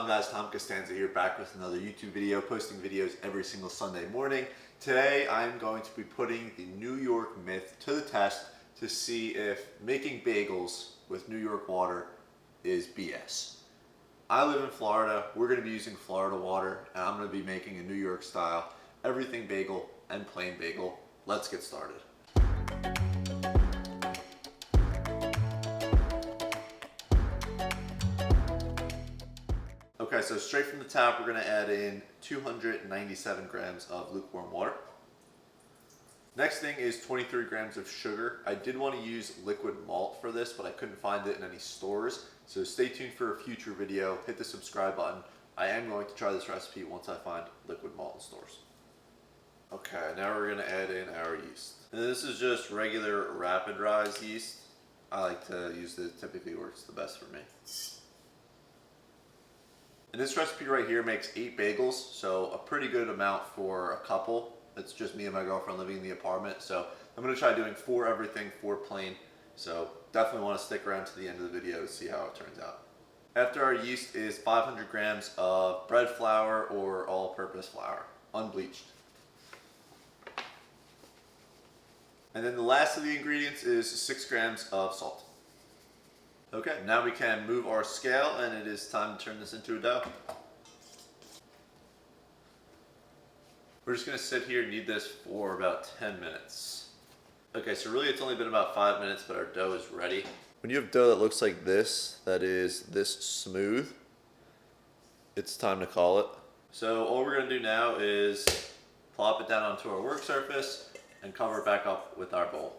on guys? Tom Costanza here, back with another YouTube video, posting videos every single Sunday morning. Today I'm going to be putting the New York myth to the test to see if making bagels with New York water is BS. I live in Florida, we're going to be using Florida water, and I'm going to be making a New York style everything bagel and plain bagel. Let's get started. Okay, so straight from the tap, we're going to add in 297 grams of lukewarm water. Next thing is 23 grams of sugar. I did want to use liquid malt for this, but I couldn't find it in any stores. So stay tuned for a future video. Hit the subscribe button. I am going to try this recipe once I find liquid malt in stores. Okay, now we're going to add in our yeast. And this is just regular rapid rise yeast. I like to use this, typically works the best for me. And this recipe right here makes 8 bagels, so a pretty good amount for a couple. It's just me and my girlfriend living in the apartment, so I'm going to try doing 4 everything, 4 plain. So definitely want to stick around to the end of the video to see how it turns out. After our yeast is 500 grams of bread flour or all-purpose flour, unbleached. And then the last of the ingredients is 6 grams of salt. Okay, now we can move our scale and it is time to turn this into a dough. We're just going to sit here and knead this for about 10 minutes. Okay, so really it's only been about 5 minutes, but our dough is ready. When you have dough that looks like this, that is this smooth, it's time to call it. So all we're going to do now is plop it down onto our work surface and cover it back up with our bowl.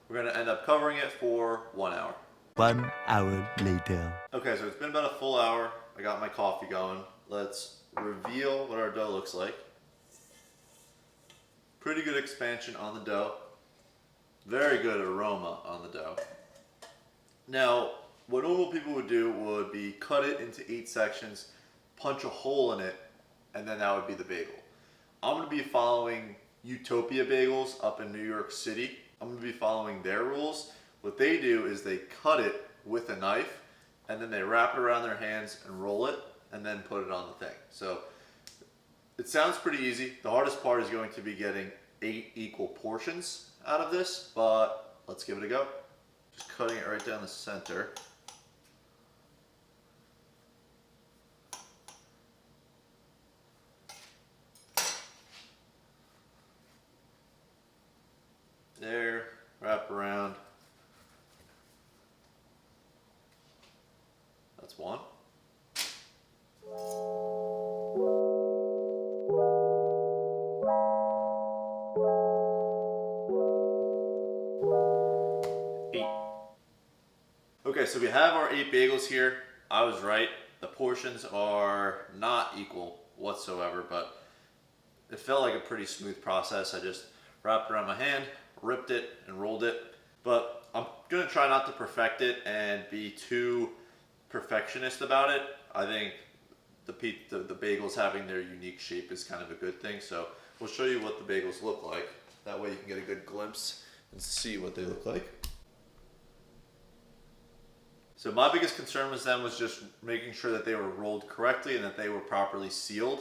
We're going to end up covering it for 1 hour. 1 hour later. Okay, so it's been about a full hour. I got my coffee going. Let's reveal what our dough looks like. Pretty good expansion on the dough. Very good aroma on the dough. Now, what normal people would do would be cut it into 8 sections, punch a hole in it, and then that would be the bagel. I'm going to be following Utopia Bagels up in New York City. I'm going to be following their rules. What they do is they cut it with a knife and then they wrap it around their hands and roll it and then put it on the thing. So it sounds pretty easy. The hardest part is going to be getting 8 equal portions out of this, but let's give it a go. Just cutting it right down the center. There, wrap around. That's 1. Okay, so we have our 8 bagels here. I was right. The portions are not equal whatsoever, but it felt like a pretty smooth process. I just wrapped it around my hand, ripped it, and rolled it. But I'm going to try not to perfect it and be too perfectionist about it. I think the bagels having their unique shape is kind of a good thing. So we'll show you what the bagels look like. That way you can get a good glimpse and see what they look like. So my biggest concern with them was just making sure that they were rolled correctly and that they were properly sealed.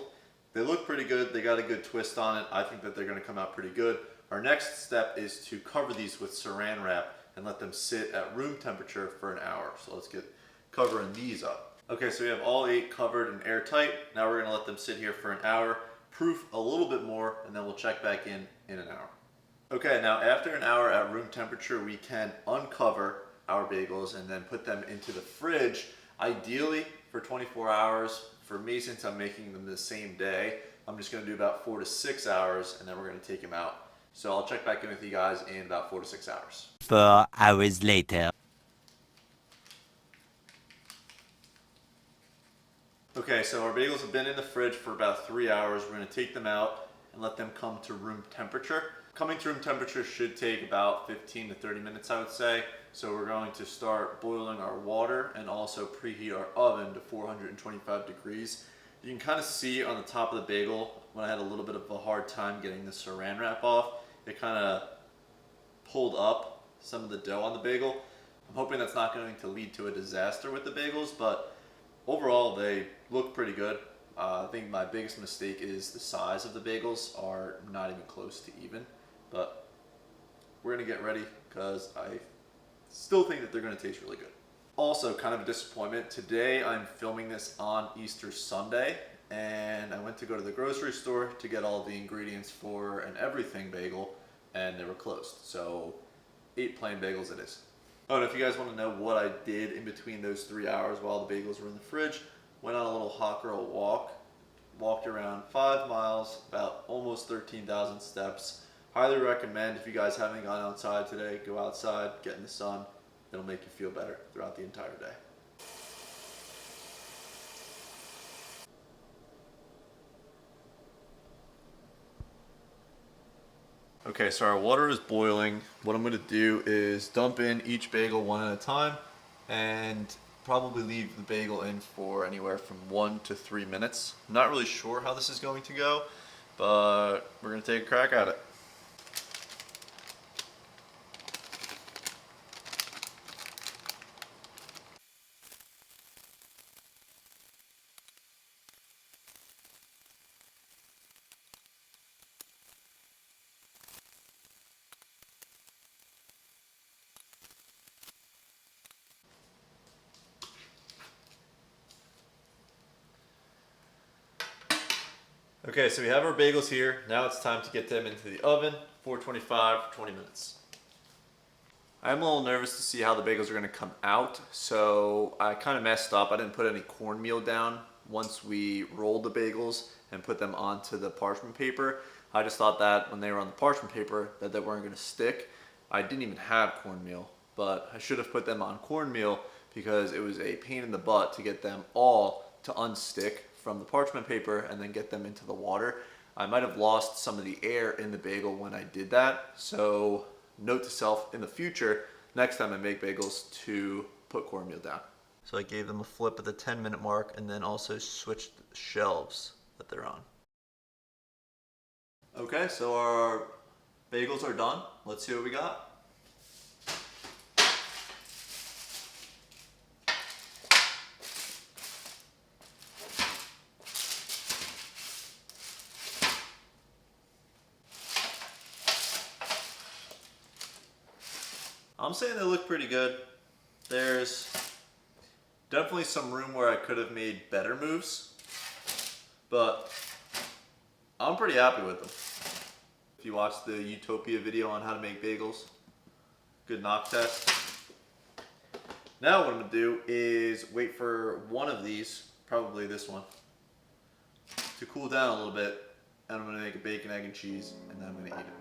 They look pretty good. They got a good twist on it. I think that they're going to come out pretty good. Our next step is to cover these with saran wrap and let them sit at room temperature for an hour. So let's get covering these up. Okay, so we have all 8 covered and airtight. Now we're going to let them sit here for an hour, proof a little bit more, and then we'll check back in an hour. Okay, now after an hour at room temperature, we can uncover our bagels and then put them into the fridge, ideally for 24 hours. For me, since I'm making them the same day, I'm just going to do about 4 to 6 hours, and then we're going to take them out. So I'll check back in with you guys in about 4 to 6 hours. 4 hours later. Okay, so our bagels have been in the fridge for about 3 hours. We're going to take them out and let them come to room temperature. Coming to room temperature should take about 15 to 30 minutes, I would say. So we're going to start boiling our water and also preheat our oven to 425 degrees. You can kind of see on the top of the bagel when I had a little bit of a hard time getting the saran wrap off. It kind of pulled up some of the dough on the bagel. I'm hoping that's not going to lead to a disaster with the bagels, but overall, they look pretty good. I think my biggest mistake is the size of the bagels are not even close to even, but we're gonna get ready because I still think that they're gonna taste really good. Also, kind of a disappointment. Today I'm filming this on Easter Sunday, and I went to go to the grocery store to get all the ingredients for an everything bagel, and they were closed. So 8 plain bagels it is. Oh, and if you guys want to know what I did in between those 3 hours while the bagels were in the fridge, went on a little hot girl walk, walked around 5 miles, about almost 13,000 steps. Highly recommend, if you guys haven't gone outside today, go outside, get in the sun. It'll make you feel better throughout the entire day. Okay, so our water is boiling. What I'm gonna do is dump in each bagel one at a time and probably leave the bagel in for anywhere from 1 to 3 minutes. I'm not really sure how this is going to go, but we're gonna take a crack at it. Okay, so we have our bagels here. Now it's time to get them into the oven, 425 for 20 minutes. I'm a little nervous to see how the bagels are gonna come out, so I kind of messed up. I didn't put any cornmeal down once we rolled the bagels and put them onto the parchment paper. I just thought that when they were on the parchment paper that they weren't gonna stick. I didn't even have cornmeal, but I should have put them on cornmeal because it was a pain in the butt to get them all to unstick from the parchment paper and then get them into the water. I might have lost some of the air in the bagel when I did that, so note to self in the future, next time I make bagels, to put cornmeal down. So I gave them a flip at the 10-minute mark and then also switched shelves that they're on. Okay, so our bagels are done. Let's see what we got. I'm saying they look pretty good. There's definitely some room where I could have made better moves, but I'm pretty happy with them. If you watched the Utopia video on how to make bagels, good knock test. Now what I'm gonna do is wait for one of these, probably this one, to cool down a little bit, and I'm gonna make a bacon, egg, and cheese, and then I'm gonna eat it.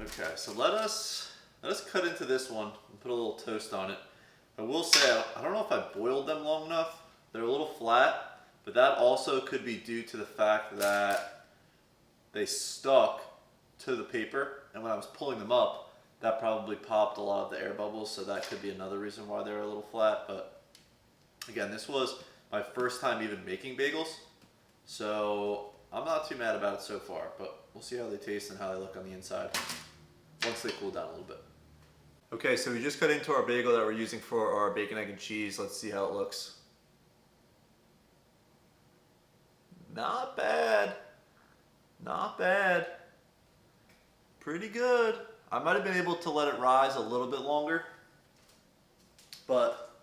Okay, so let us cut into this one and put a little toast on it. I will say, I don't know if I boiled them long enough. They're a little flat, but that also could be due to the fact that they stuck to the paper, and when I was pulling them up, that probably popped a lot of the air bubbles, so that could be another reason why they're a little flat. But again, this was my first time even making bagels, so I'm not too mad about it so far, but we'll see how they taste and how they look on the inside once they cool down a little bit. Okay, so we just cut into our bagel that we're using for our bacon, egg, and cheese. Let's see how it looks. Not bad. Not bad. Pretty good. I might have been able to let it rise a little bit longer, but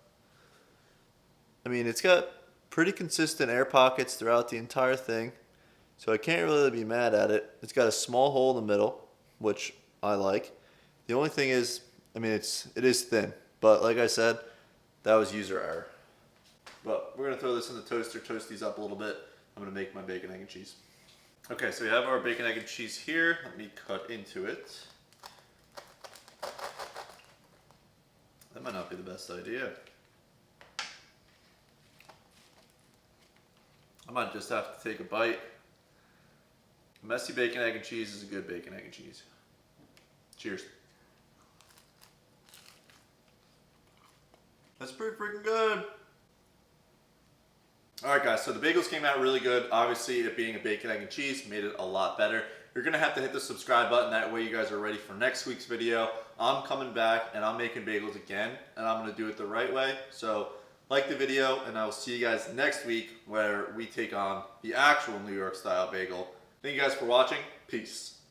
I mean, it's got pretty consistent air pockets throughout the entire thing, so I can't really be mad at it. It's got a small hole in the middle, which I like. The only thing is, I mean, it is thin, but like I said, that was user error. But we're gonna throw this in the toaster, toast these up a little bit. I'm gonna make my bacon, egg, and cheese. Okay, so we have our bacon, egg, and cheese here. Let me cut into it. That might not be the best idea. I might just have to take a bite. Messy bacon, egg, and cheese is a good bacon, egg, and cheese. Cheers. That's pretty freaking good. Alright guys, so the bagels came out really good. Obviously, it being a bacon, egg, and cheese made it a lot better. You're going to have to hit the subscribe button. That way you guys are ready for next week's video. I'm coming back and I'm making bagels again. And I'm going to do it the right way. So, like the video, and I will see you guys next week where we take on the actual New York style bagel. Thank you guys for watching. Peace.